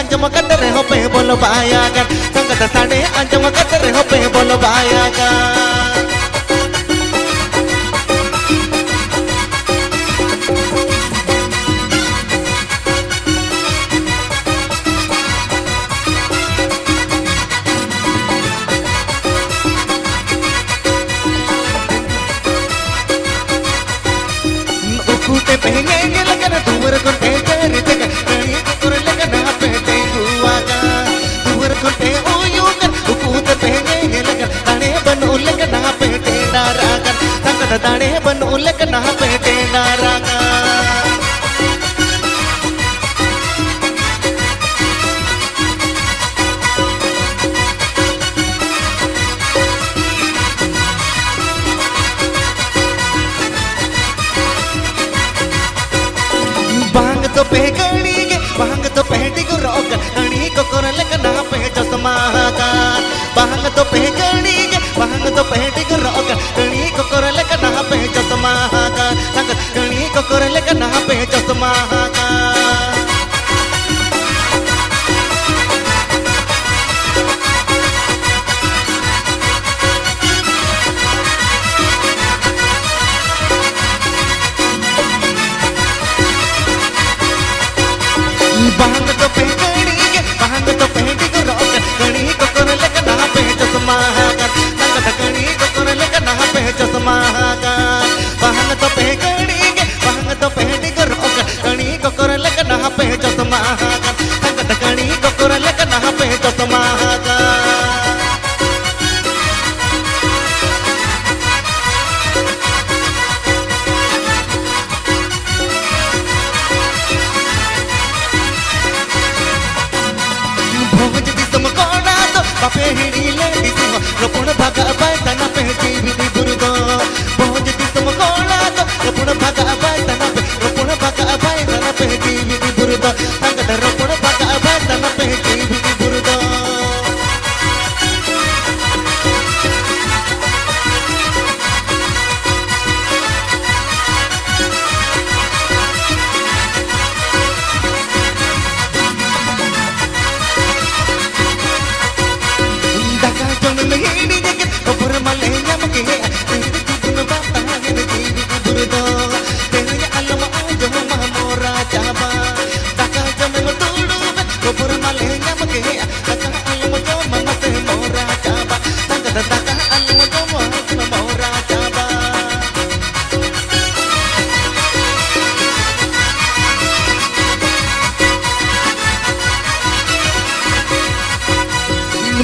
अंजम कतरे हो पे बोलो बायागान संगत साड़े अंजम कतरे हो पे बोलो बायागान ukute pengen lagan tuwar konte jari tega nani kur lagan pete guaga tuwar konte uyugan ukute pengen lagan tane banu lagan pete naragan tangada tane banu lagan pete naragan तो पेगड़ी के भांग तो पेटी को रोक कणी को कोरल कना पे चश्मा का भांग तो पेगड़ी के भांग तो पेटी को रोक कणी को कोरल कना पे चश्मा का संग कणी को कोरल कना पे चश्मा का भांग तो पेगड़ी के भांग तो पेटी को रोक कणी को कोरल कना पे चश्मा का संग कणी को कोरल कना पे चश्मा का भांग तो पेगड़ी के भांग तो पेटी को रोक कणी को कोरल कना पे चश्मा का संग कणी को कोरल कना पे चश्मा का भोज दिसम कोना तो बापे हिड़ी ले दिसम रोपण भागा बायतना पे जीवी दी बुरदो भोज दिसम कोना तो रोपण भागा बायतना पे रोपण भागा बायतना पे जीवी दी बुरदो संगत रोपण भागा बायतना पे जीवी दी बुरदो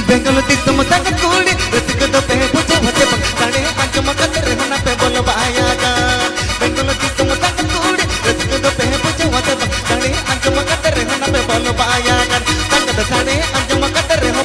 बेंगल दिसम संग कूड़ी रसिक तो पे बुझो भते ताने अंजम कतरे होना पे बोलो बायागा बेंगल दिसम संग कूड़ी रसिक तो पे बुझो भते ताने अंजम कतरे होना पे बोलो बायागा संग ताने अंजम कतरे हो